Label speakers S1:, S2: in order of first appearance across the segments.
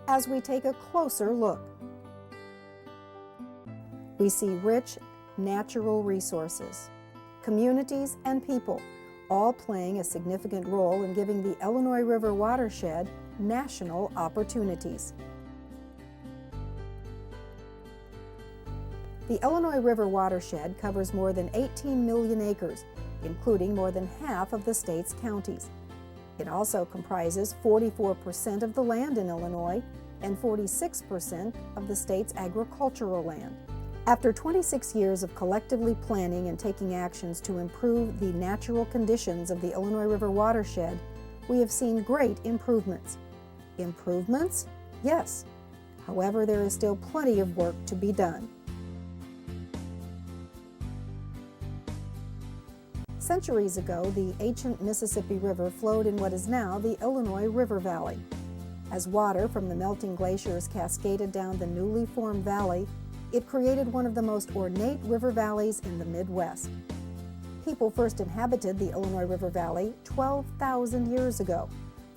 S1: as we take a closer look. We see rich natural resources, communities, and people, all playing a significant role in giving the Illinois River watershed national opportunities. The Illinois River watershed covers more than 18 million acres, including more than half of the state's counties. It also comprises 44% of the land in Illinois and 46% of the state's agricultural land. After 26 years of collectively planning and taking actions to improve the natural conditions of the Illinois River watershed, we have seen great improvements. Improvements? Yes. However, there is still plenty of work to be done. Centuries ago, the ancient Mississippi River flowed in what is now the Illinois River Valley. As water from the melting glaciers cascaded down the newly formed valley, it created one of the most ornate river valleys in the Midwest. People first inhabited the Illinois River Valley 12,000 years ago,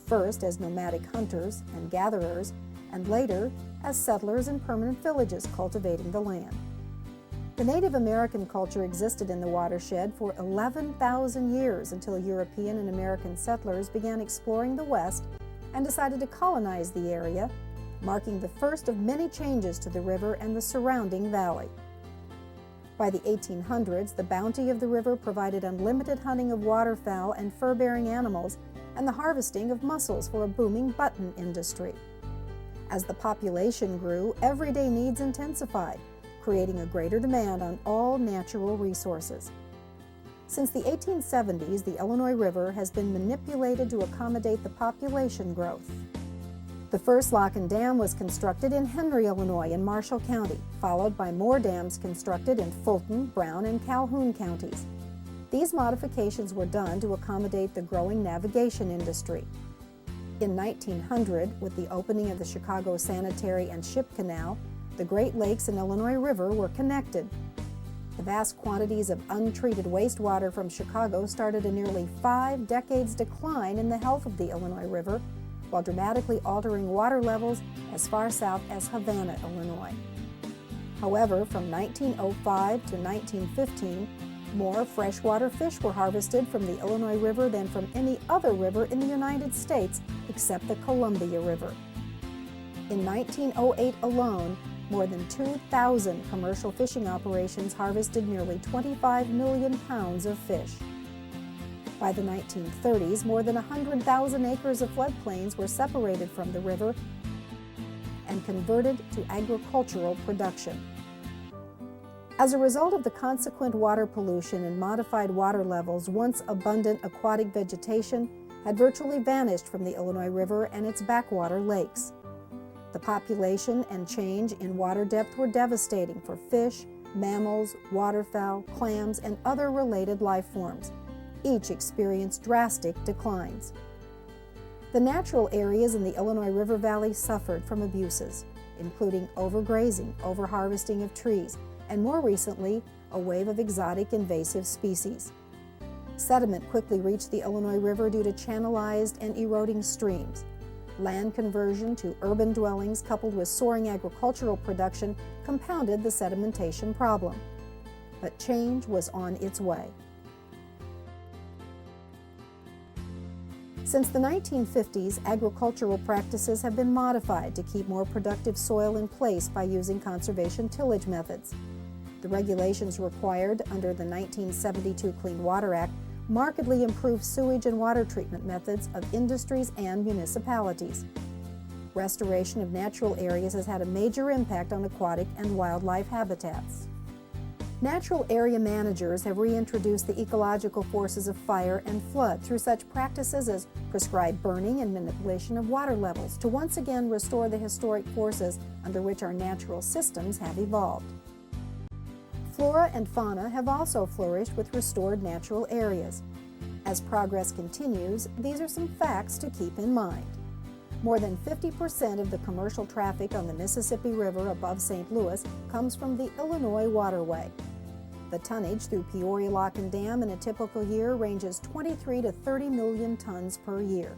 S1: first as nomadic hunters and gatherers, and later as settlers in permanent villages cultivating the land. The Native American culture existed in the watershed for 11,000 years until European and American settlers began exploring the West and decided to colonize the area, marking the first of many changes to the river and the surrounding valley. By the 1800s, the bounty of the river provided unlimited hunting of waterfowl and fur-bearing animals and the harvesting of mussels for a booming button industry. As the population grew, everyday needs intensified, creating a greater demand on all natural resources. Since the 1870s, the Illinois River has been manipulated to accommodate the population growth. The first lock and dam was constructed in Henry, Illinois, in Marshall County, followed by more dams constructed in Fulton, Brown, and Calhoun counties. These modifications were done to accommodate the growing navigation industry. In 1900, with the opening of the Chicago Sanitary and Ship Canal, the Great Lakes and Illinois River were connected. The vast quantities of untreated wastewater from Chicago started a nearly 5 decades decline in the health of the Illinois River, while dramatically altering water levels as far south as Havana, Illinois. However, from 1905 to 1915, more freshwater fish were harvested from the Illinois River than from any other river in the United States except the Columbia River. In 1908 alone, more than 2,000 commercial fishing operations harvested nearly 25 million pounds of fish. By the 1930s, more than 100,000 acres of floodplains were separated from the river and converted to agricultural production. As a result of the consequent water pollution and modified water levels, once abundant aquatic vegetation had virtually vanished from the Illinois River and its backwater lakes. The population and change in water depth were devastating for fish, mammals, waterfowl, clams, and other related life forms. Each experienced drastic declines. The natural areas in the Illinois River Valley suffered from abuses, including overgrazing, overharvesting of trees, and more recently, a wave of exotic invasive species. Sediment quickly reached the Illinois River due to channelized and eroding streams. Land conversion to urban dwellings coupled with soaring agricultural production compounded the sedimentation problem. But change was on its way. Since the 1950s, agricultural practices have been modified to keep more productive soil in place by using conservation tillage methods. The regulations required under the 1972 Clean Water Act markedly improved sewage and water treatment methods of industries and municipalities. Restoration of natural areas has had a major impact on aquatic and wildlife habitats. Natural area managers have reintroduced the ecological forces of fire and flood through such practices as prescribed burning and manipulation of water levels to once again restore the historic forces under which our natural systems have evolved. Flora and fauna have also flourished with restored natural areas. As progress continues, these are some facts to keep in mind. More than 50% of the commercial traffic on the Mississippi River above St. Louis comes from the Illinois waterway. The tonnage through Peoria Lock and Dam in a typical year ranges 23 to 30 million tons per year.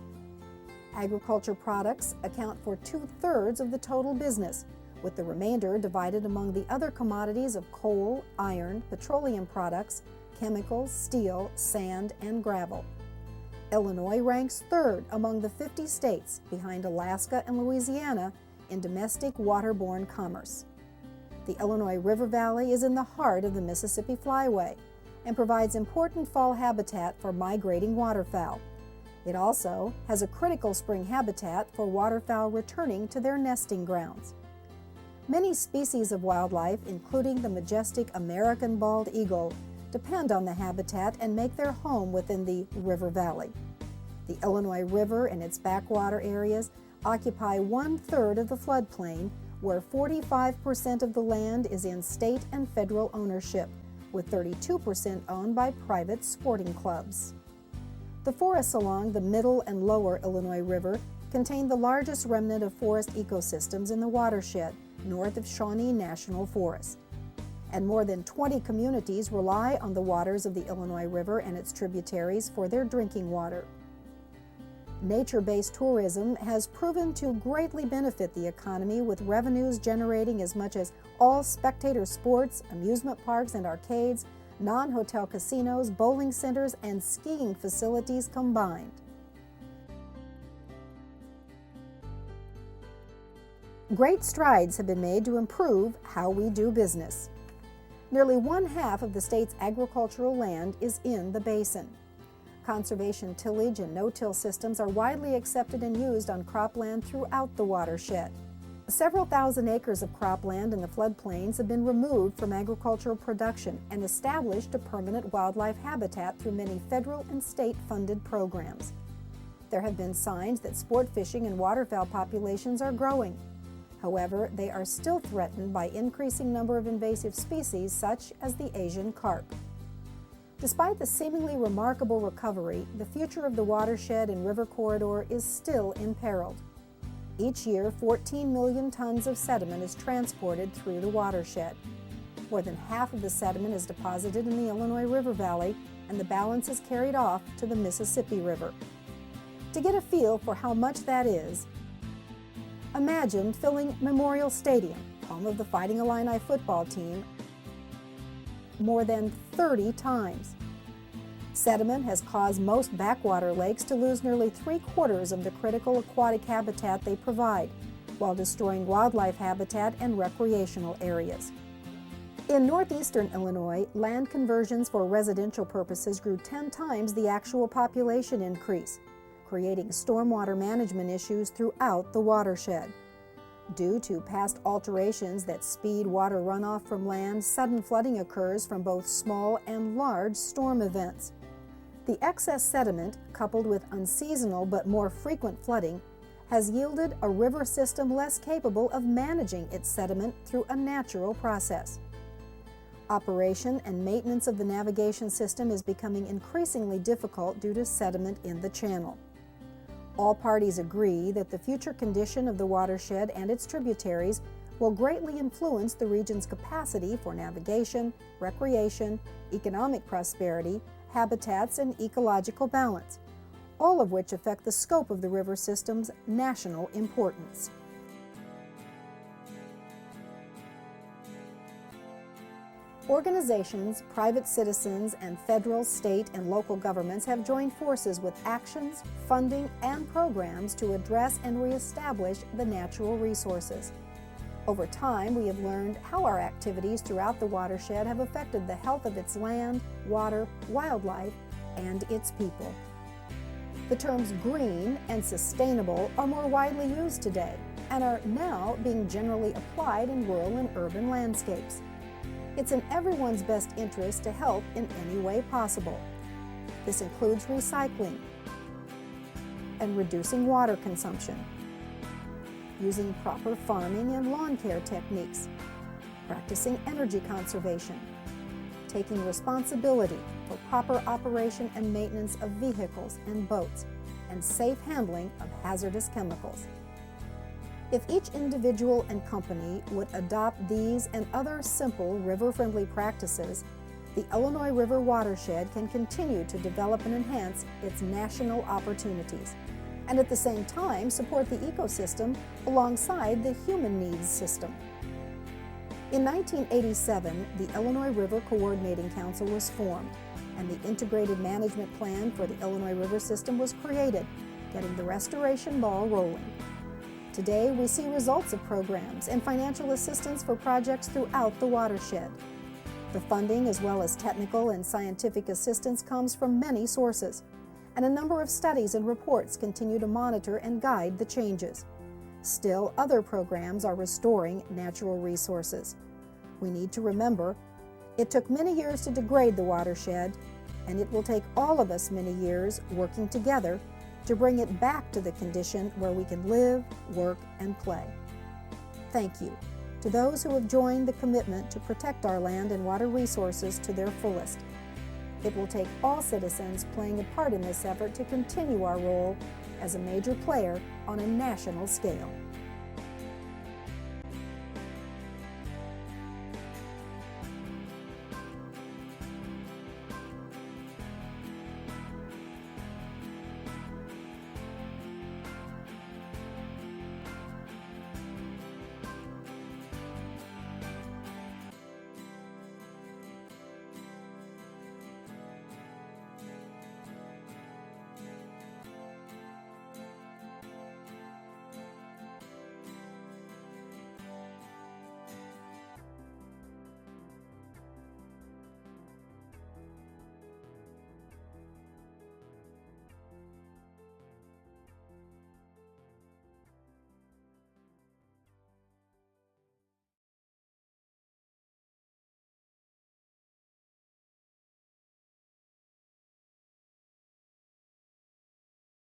S1: Agriculture products account for 2/3 of the total business, with the remainder divided among the other commodities of coal, iron, petroleum products, chemicals, steel, sand, and gravel. Illinois ranks 3rd among the 50 states, behind Alaska and Louisiana, in domestic waterborne commerce. The Illinois River Valley is in the heart of the Mississippi Flyway and provides important fall habitat for migrating waterfowl. It also has a critical spring habitat for waterfowl returning to their nesting grounds. Many species of wildlife, including the majestic American bald eagle, depend on the habitat and make their home within the river valley. The Illinois River and its backwater areas occupy 1/3 of the floodplain, where 45% of the land is in state and federal ownership, with 32% owned by private sporting clubs. The forests along the middle and lower Illinois River contain the largest remnant of forest ecosystems in the watershed, north of Shawnee National Forest. And more than 20 communities rely on the waters of the Illinois River and its tributaries for their drinking water. Nature-based tourism has proven to greatly benefit the economy, with revenues generating as much as all spectator sports, amusement parks and arcades, non-hotel casinos, bowling centers, and skiing facilities combined. Great strides have been made to improve how we do business. Nearly 1/2 of the state's agricultural land is in the basin. Conservation tillage and no-till systems are widely accepted and used on cropland throughout the watershed. Several thousand acres of cropland in the floodplains have been removed from agricultural production and established a permanent wildlife habitat through many federal and state-funded programs. There have been signs that sport fishing and waterfowl populations are growing. However, they are still threatened by increasing number of invasive species such as the Asian carp. Despite the seemingly remarkable recovery, the future of the watershed and river corridor is still imperiled. Each year, 14 million tons of sediment is transported through the watershed. More than half of the sediment is deposited in the Illinois River Valley, and the balance is carried off to the Mississippi River. To get a feel for how much that is, imagine filling Memorial Stadium, home of the Fighting Illini football team, more than 30 times. Sediment has caused most backwater lakes to lose nearly 3/4 of the critical aquatic habitat they provide, while destroying wildlife habitat and recreational areas. In northeastern Illinois, land conversions for residential purposes grew 10 times the actual population increase, creating stormwater management issues throughout the watershed. Due to past alterations that speed water runoff from land, sudden flooding occurs from both small and large storm events. The excess sediment, coupled with unseasonal but more frequent flooding, has yielded a river system less capable of managing its sediment through a natural process. Operation and maintenance of the navigation system is becoming increasingly difficult due to sediment in the channel. All parties agree that the future condition of the watershed and its tributaries will greatly influence the region's capacity for navigation, recreation, economic prosperity, habitats, and ecological balance, all of which affect the scope of the river system's national importance. Organizations, private citizens, and federal, state, and local governments have joined forces with actions, funding, and programs to address and reestablish the natural resources. Over time, we have learned how our activities throughout the watershed have affected the health of its land, water, wildlife, and its people. The terms green and sustainable are more widely used today and are now being generally applied in rural and urban landscapes. It's in everyone's best interest to help in any way possible. This includes recycling and reducing water consumption, using proper farming and lawn care techniques, practicing energy conservation, taking responsibility for proper operation and maintenance of vehicles and boats, and safe handling of hazardous chemicals. If each individual and company would adopt these and other simple river-friendly practices, the Illinois River watershed can continue to develop and enhance its national opportunities. and at the same time support the ecosystem alongside the human needs system. In 1987, the Illinois River Coordinating Council was formed, and the Integrated Management Plan for the Illinois River System was created, getting the restoration ball rolling. Today, we see results of programs and financial assistance for projects throughout the watershed. The funding, as well as technical and scientific assistance, comes from many sources, and a number of studies and reports continue to monitor and guide the changes. Still, other programs are restoring natural resources. We need to remember, it took many years to degrade the watershed, and it will take all of us many years working together to bring it back to the condition where we can live, work, and play. Thank you to those who have joined the commitment to protect our land and water resources to their fullest. It will take all citizens playing a part in this effort to continue our role as a major player on a national scale.